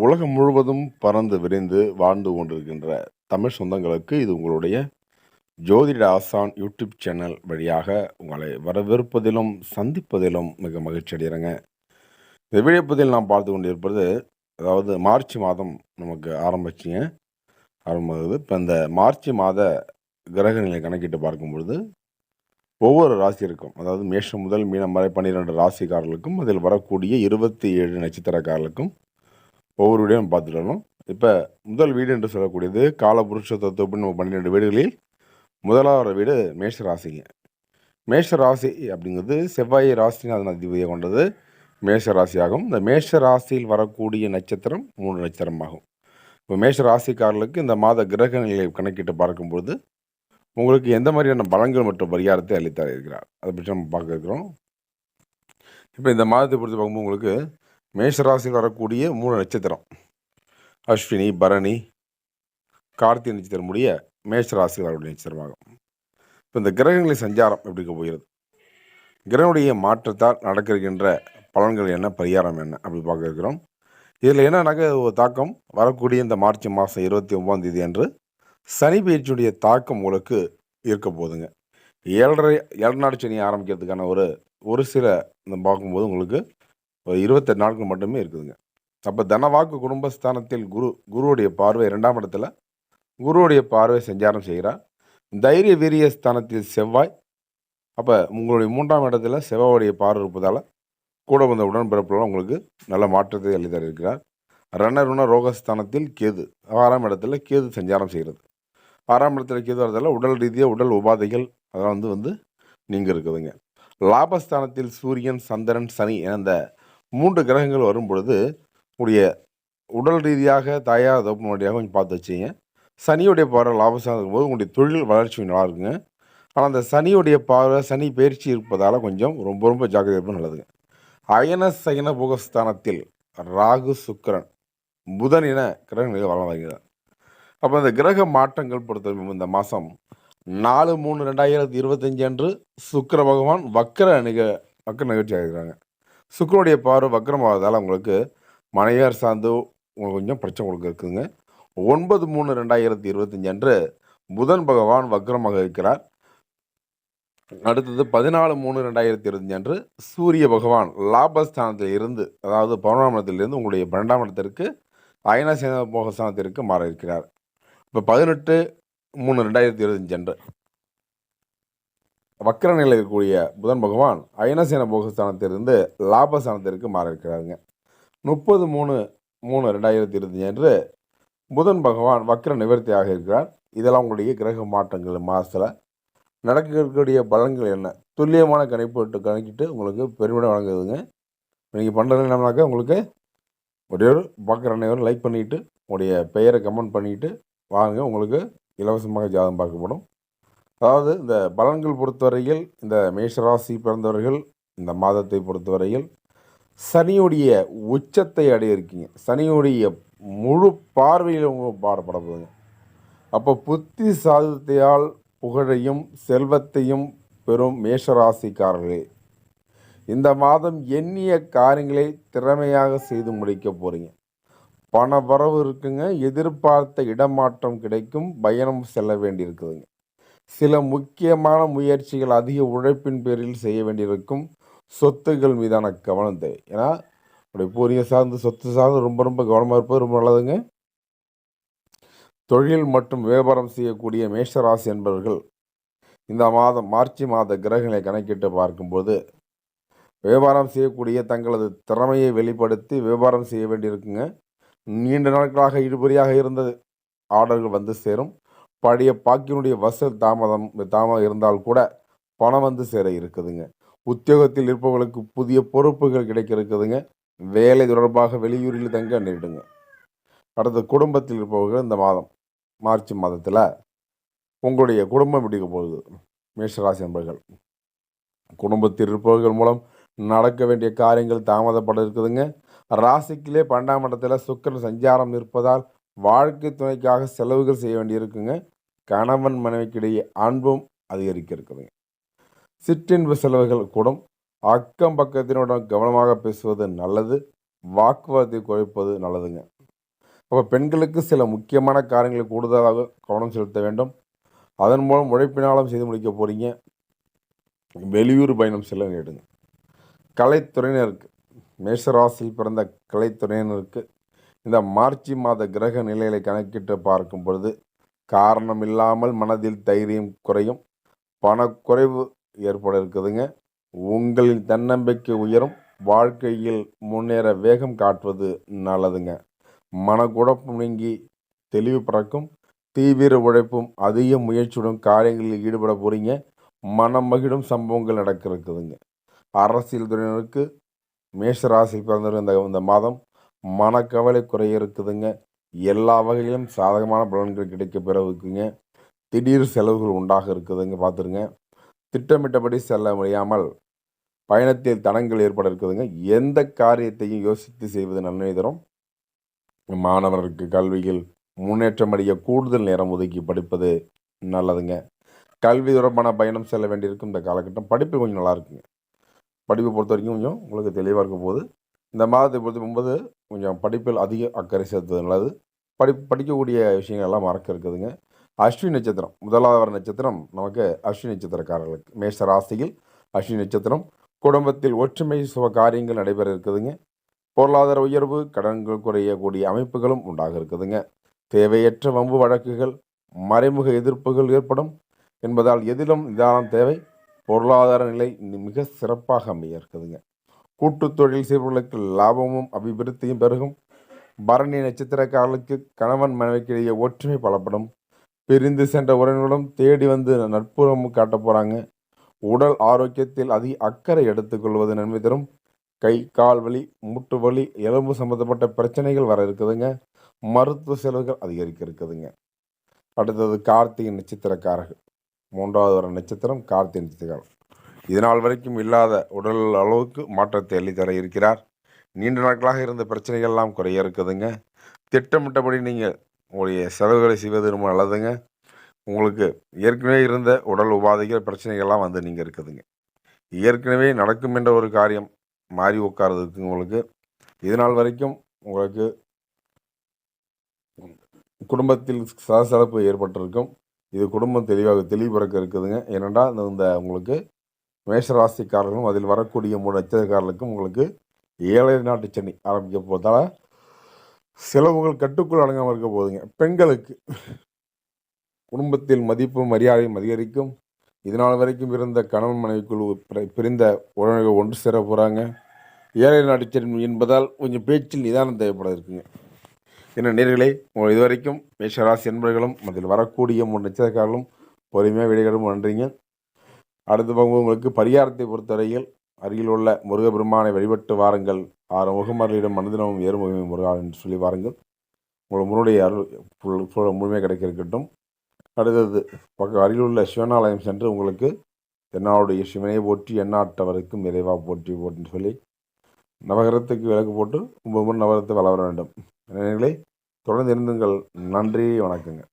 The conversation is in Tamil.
உலகம் முழுவதும் பறந்து விரிந்து வாழ்ந்து கொண்டிருக்கின்ற தமிழ் சொந்தங்களுக்கு இது உங்களுடைய ஜோதிட ஆசான் யூடியூப் சேனல் வழியாக உங்களை வரவேற்பதிலும் சந்திப்பதிலும் மிக மகிழ்ச்சி அடைகிறேங்க. இந்த வீடியோ பதிவில் நாம் பார்த்து கொண்டிருப்பது, அதாவது மார்ச் மாதம் நமக்கு ஆரம்பமாகுது. இப்போ இந்த மார்ச் மாத கிரக நிலை கணக்கிட்டு பார்க்கும்பொழுது ஒவ்வொரு ராசியிருக்கும், அதாவது மேஷம் முதல் மீனம் வரை 12 ராசிக்காரர்களுக்கும் அதில் வரக்கூடிய 27 நட்சத்திரக்காரர்களுக்கும் ஒவ்வொரு வீடியோ நம்ம பார்த்துட்டு வரணும். இப்போ முதல் வீடு என்று சொல்லக்கூடியது காலபுருஷ தத்துவப்படி நம்ம 12 வீடுகளில் முதலாவது வீடு மேஷ ராசிங்க. மேஷ ராசி அப்படிங்கிறது செவ்வாய் ராசிநாதன் அதிபதியை கொண்டது மேஷ ராசியாகும். இந்த மேஷ ராசியில் வரக்கூடிய நட்சத்திரம் 3 நட்சத்திரமாகும். இப்போ மேஷ ராசிக்காரர்களுக்கு இந்த மாத கிரக நிலையை கணக்கிட்டு பார்க்கும்போது உங்களுக்கு எந்த மாதிரியான பலன்கள் மற்றும் பரிகாரத்தை அளித்தர இருக்கிறார், அதை பற்றி நம்ம பார்க்க இருக்கிறோம். இப்போ இந்த மாதத்தை பொறுத்து பார்க்கும்போது உங்களுக்கு மேஷராசியில் வரக்கூடிய 3 நட்சத்திரம் அஸ்வினி, பரணி, கார்த்திகை நட்சத்திரம் முடிய மேஷராசியில் வரக்கூடிய நட்சத்திரமாகும். இப்போ இந்த கிரகங்களின் சஞ்சாரம் எப்படி இருக்க போகிறது, கிரகனுடைய மாற்றத்தால் நடக்கின்ற பலன்கள் என்ன, பரிகாரம் என்ன அப்படி பார்க்க இருக்கிறோம். இதில் என்னன்னாக்க ஒரு தாக்கம் வரக்கூடிய இந்த மார்ச் மாதம் 29 அன்று சனி பயிற்சியுடைய தாக்கம் உங்களுக்கு இருக்க போகுதுங்க. 7 நாடு சனி ஆரம்பிக்கிறதுக்கான ஒரு சில இந்த பார்க்கும்போது உங்களுக்கு ஒரு 28 நாட்கள் மட்டுமே இருக்குதுங்க. அப்போ தனவாக்கு குடும்பஸ்தானத்தில் குருவுடைய பார்வை 2ஆம் இடத்துல குருவுடைய பார்வை சஞ்சாரம் செய்கிறார். தைரிய வீரிய ஸ்தானத்தில் செவ்வாய், அப்போ உங்களுடைய 3ஆம் இடத்துல செவ்வாயுடைய பார்வை இருப்பதால் கூட வந்த உடன்பிறப்புலாம் உங்களுக்கு நல்ல மாற்றத்தை அளித்தர இருக்கிறார். ரணருண ரோகஸ்தானத்தில் கேது 6ஆம் இடத்துல கேது சஞ்சாரம் செய்கிறது. 6ஆம் இடத்துல கேது வரதால உடல் ரீதியாக உடல் உபாதைகள் அதெல்லாம் வந்து நீங்க இருக்குதுங்க. லாபஸ்தானத்தில் சூரியன், சந்திரன், சனி என இந்த 3 கிரகங்கள் வரும் பொழுது உடைய உடல் ரீதியாக தாயார் தோப்பு வழியாக கொஞ்சம் பார்த்து வச்சிங்க. சனியுடைய பார்வை லாபஸ்தானம் இருக்கும்போது உங்களுடைய தொழில் வளர்ச்சி நல்லா இருக்குங்க. ஆனால் அந்த சனியுடைய பார்வை சனி பயிற்சி இருப்பதால் கொஞ்சம் ரொம்ப ரொம்ப ஜாக்கிரதை இருப்பது நல்லதுங்க. அயன சயன போகஸ்தானத்தில் ராகு, சுக்கிரன், புதன் என கிரகங்கள் வளம் வருகிறார். அப்போ இந்த கிரக மாற்றங்கள் பொறுத்த இந்த மாதம் 4/3/2025 அன்று சுக்கிர பகவான் வக்கர நிகழ்ச்சி ஆகிறாங்க. சுக்கிரனுடைய பார்வை வக்கரமாவதால் உங்களுக்கு மனைவியார் சார்ந்து உங்களுக்கு கொஞ்சம் பிரச்சனை உங்களுக்கு இருக்குதுங்க. 9/3/2025 அன்று புதன் பகவான் வக்கரமாக இருக்கிறார். அடுத்தது 14/3/2025 அன்று சூரிய பகவான் லாபஸ்தானத்தில் இருந்து, அதாவது 11ஆம் இடத்திலிருந்து உங்களுடைய 12ஆம் இடத்திற்கு அயனசேன போகஸ்தானத்திற்கு மாற இருக்கிறார். இப்போ 18/3/2025 அன்று வக்கர நிலை இருக்கக்கூடிய புதன் பகவான் அயனசேன போகஸ்தானத்திலிருந்து லாபஸ்தானத்திற்கு மாற இருக்கிறாருங்க. 30/3/2025 அன்று புதன் பகவான் வக்கர நிவர்த்தியாக இருக்கிறார். இதெல்லாம் உங்களுடைய கிரக மாற்றங்கள் மாதத்தில் நடக்கக்கூடிய பலன்கள் என்ன, துல்லியமான கணிக்கிட்டு உங்களுக்கு பெருமிடம் வழங்குதுங்க. நீங்கள் பண்ணுறது என்னன்னாக்கா உங்களுக்கு ஒரே ஒரு பார்க்குற அனைவரும் லைக் பண்ணிவிட்டு உங்களுடைய பெயரை கமெண்ட் பண்ணிவிட்டு வாங்க, உங்களுக்கு இலவசமாக ஜாதகம் பார்க்கப்படும். அதாவது இந்த பலன்கள் பொறுத்தவரையில் இந்த மேஷராசி பிறந்தவர்கள் இந்த மாதத்தை பொறுத்தவரையில் சனியுடைய உச்சத்தை அடைய இருக்கீங்க. சனியுடைய முழு பார்வையில் உங்களுக்கு பாடப்பட போகுதுங்க. அப்போ புத்தி சாதுத்தையால் புகழையும் செல்வத்தையும் பெறும் மேஷராசிக்காரர்களே, இந்த மாதம் எண்ணிய காரியங்களை திறமையாக செய்து முடிக்க போகிறீங்க. பண வரவு இருக்குங்க. எதிர்பார்த்த இடமாற்றம் கிடைக்கும். பயணம் செல்ல வேண்டியிருக்குதுங்க. சில முக்கியமான முயற்சிகள் அதிக உழைப்பின் பேரில் செய்ய வேண்டியிருக்கும். சொத்துக்கள் மீதான கவனம் தேவை. ஏன்னா பூரிய சார்ந்து சொத்து சார்ந்து ரொம்ப ரொம்ப கவனமாக இருப்பது ரொம்ப நல்லதுங்க. தொழில் மற்றும் வியாபாரம் செய்யக்கூடிய மேஷராசி என்பவர்கள் இந்த மாதம் மார்ச் மாத கிரகங்களை கணக்கிட்டு பார்க்கும்போது வியாபாரம் செய்யக்கூடிய தங்களது திறமையை வெளிப்படுத்தி வியாபாரம் செய்ய வேண்டியிருக்குங்க. நீண்ட நாட்களாக இழுபறியாக இருந்தது ஆர்டர்கள் வந்து சேரும். பழைய பாக்கியினுடைய வசூல் தாமதம் இருந்தால் கூட பணம் வந்து சேர இருக்குதுங்க. உத்தியோகத்தில் இருப்பவர்களுக்கு புதிய பொறுப்புகள் கிடைக்க இருக்குதுங்க. வேலை தொடர்பாக வெளியூரில் தங்க நேரிடுங்க. அடுத்து குடும்பத்தில் இருப்பவர்கள் இந்த மாதம் மார்ச் மாதத்தில் உங்களுடைய குடும்பம் பிடிக்க போகுது. மேஷராசி நண்பர்கள், குடும்பத்தில் இருப்பவர்கள் மூலம் நடக்க வேண்டிய காரியங்கள் தாமதப்பட இருக்குதுங்க. ராசிக்கிலே 12ஆம் இடத்துல சுக்கிரன் சஞ்சாரம் இருப்பதால் வாழ்க்கை துணைக்காக செலவுகள் செய்ய வேண்டியிருக்குங்க. கணவன் மனைவிக்கிடையே அன்பும் அதிகரிக்க இருக்குதுங்க. சிற்றின்ப செலவுகள் கூடும். அக்கம் பக்கத்தினுடன் கவனமாக பேசுவது நல்லது. வாக்குவாதத்தை குறைப்பது நல்லதுங்க. அப்போ பெண்களுக்கு சில முக்கியமான காரியங்களை கூடுதலாக கவனம் செலுத்த வேண்டும். அதன் மூலம் உழைப்பினாலும் செய்து முடிக்க போகிறீங்க. வெளியூர் பயணம் செல்ல நேடுங்க. கலைத்துறையினருக்கு, மேஷராசியில் பிறந்த கலைத்துறையினருக்கு இந்த மார்ச் மாத கிரக நிலைகளை கணக்கிட்டு பார்க்கும் பொழுது காரணம் இல்லாமல் மனதில் தைரியம் குறையும், பணக்குறைவு ஏற்பட இருக்குதுங்க. உங்களின் தன்னம்பிக்கை உயரும், வாழ்க்கையில் முன்னேற வேகம் காட்டுவது நல்லதுங்க. மனக்குழப்பம் நீங்கி தெளிவு பிறக்கும், தீவிர உழைப்பும் அதிக முயற்சியுடன் காரியங்களில் ஈடுபட போகிறீங்க. மனம் மகிழும் சம்பவங்கள் நடக்க இருக்குதுங்க. அரசியல் துறையினருக்கு மேஷராசியில் பிறந்த இந்த மாதம் மனக்கவலை குறைய இருக்குதுங்க. எல்லா வகையிலும் சாதகமான பலன்கள் கிடைக்க பிறகுக்குங்க. திடீர் செலவுகள் உண்டாக இருக்குதுங்க, பார்த்துருங்க. திட்டமிட்டபடி செல்ல முடியாமல் பயணத்தில் தடங்கள் ஏற்பட இருக்குதுங்க. எந்த காரியத்தையும் யோசித்து செய்வது நன்மை தரும். மாணவர்களுக்கு கல்வியில் முன்னேற்றம் அடைய கூடுதல் நேரம் ஒதுக்கி படிப்பது நல்லதுங்க. கல்வி தொடர்பான பயணம் செல்ல வேண்டியிருக்கும் இந்த காலகட்டம். படிப்பு கொஞ்சம் நல்லா இருக்குங்க. படிப்பை பொறுத்த வரைக்கும் கொஞ்சம் உங்களுக்கு தெளிவாக இருக்கும் போது இந்த மாதத்தை பொறுத்து கொஞ்சம் படிப்பில் அதிக அக்கறை செலுத்துவது நல்லது. படிக்கக்கூடிய விஷயங்கள் எல்லாம் மறக்க இருக்குதுங்க. அஸ்வினி நட்சத்திரம் முதலாவது வர நட்சத்திரம் நமக்கு அஸ்வினி நட்சத்திரக்காரர்களுக்கு. மேஷ ராசியில் அஸ்வினி நட்சத்திரம். குடும்பத்தில் ஒற்றுமை சுப காரியங்கள் நடைபெற இருக்குதுங்க. பொருளாதார உயர்வு, கடன்கள் குறையக்கூடிய அமைப்புகளும் உண்டாக இருக்குதுங்க. தேவையற்ற வம்பு வழக்குகள், மறைமுக எதிர்ப்புகள் ஏற்படும் என்பதால் எதிலும் நிதானம் தேவை. பொருளாதார நிலை மிக சிறப்பாக அமைய இருக்குதுங்க. கூட்டு தொழில் செய்பவர்களுக்கு லாபமும் அபிவிருத்தியும் பெருகும். பரணி நட்சத்திரக்காரர்களுக்கு கணவன் மனைவிக்கிடையே ஒற்றுமை பலப்படும். பிரிந்து சென்ற உறவினர்களும் தேடி வந்து நட்புறம் காட்ட போகிறாங்க. உடல் ஆரோக்கியத்தில் அதிக அக்கறை எடுத்துக்கொள்வது நன்மை தரும். கை கால் வலி, மூட்டு வலி, எலும்பு சம்பந்தப்பட்ட பிரச்சனைகள் வர இருக்குதுங்க. மருத்துவ செலவுகள் அதிகரிக்க இருக்குதுங்க. அடுத்தது கார்த்திகை நட்சத்திரக்காரர்கள். மூன்றாவது வர நட்சத்திரம் கார்த்திகை நட்சத்திரம். இதனால் வரைக்கும் இல்லாத உடல் அளவுக்கு மாற்றத்தை அள்ளித்தர இருக்கிறார். நீண்ட நாட்களாக இருந்த பிரச்சனைகள் எல்லாம் குறைய இருக்குதுங்க. திட்டமிட்டபடி நீங்கள் உங்களுடைய செலவுகளை செய்வது ரொம்ப நல்லதுங்க. உங்களுக்கு ஏற்கனவே இருந்த உடல் உபாதைகள் பிரச்சனைகள்லாம் வந்து நீங்கள் இருக்குதுங்க. ஏற்கனவே நடக்கும் என்ற ஒரு காரியம் மாறி உட்கார்றதுக்கு உங்களுக்கு இதனால் வரைக்கும் உங்களுக்கு குடும்பத்தில் சலசலப்பு ஏற்பட்டிருக்கும். இது குடும்பம் தெளிவு பிறக்க இருக்குதுங்க. ஏனென்றால் இந்த உங்களுக்கு மேஷராசிக்காரர்களும் அதில் வரக்கூடிய 3 நட்சத்திரக்காரர்களுக்கும் உங்களுக்கு 7 நாட்டு சனி ஆரம்பிக்க போதால் செலவுகள் கட்டுக்குள் அடங்காமல் இருக்க போகுதுங்க. பெண்களுக்கு குடும்பத்தில் மதிப்பும் மரியாதையும் அதிகரிக்கும். இதனால் வரைக்கும் இருந்த கணவன் மனைவிக்குழு பிரிந்த உறவினர்கள் ஒன்று சேர போகிறாங்க. 7 நாட்டு சனி என்பதால் கொஞ்சம் பேச்சில் நிதானம் தேவைப்பட இருக்குங்க. என்ன நேர்களே, உங்கள் இதுவரைக்கும் மேஷராசி என்பவர்களும் அதில் வரக்கூடிய 3 நட்சத்திரக்காரர்களும் பொறுமையாக விடைகளும் நன்றிங்க. அடுத்த பங்கு உங்களுக்கு பரிகாரத்தை பொறுத்தவரையில் அருகில் உள்ள முருகபெருமானை வழிபட்டு வாருங்கள். 6 முகமர்களிடம் மனதினமும் ஏறுமுகமே முருகா என்று சொல்லி வாருங்கள். உங்கள் முன்னுடைய அருள் முழுமை கிடைக்க இருக்கட்டும். அடுத்தது அருகில் உள்ள சிவனாலயம் சென்று உங்களுக்கு தென்னாவுடைய சிவனை போற்றி எண்ணாட்டவருக்கும் நிறைவாக போற்றி போட்டுன்னு சொல்லி நவகிரகத்துக்கு விளக்கு போட்டு 9 நவகிரகத்தை வளர வேண்டும். எனவே தொடர்ந்து இருந்துங்கள். நன்றி, வணக்கங்க.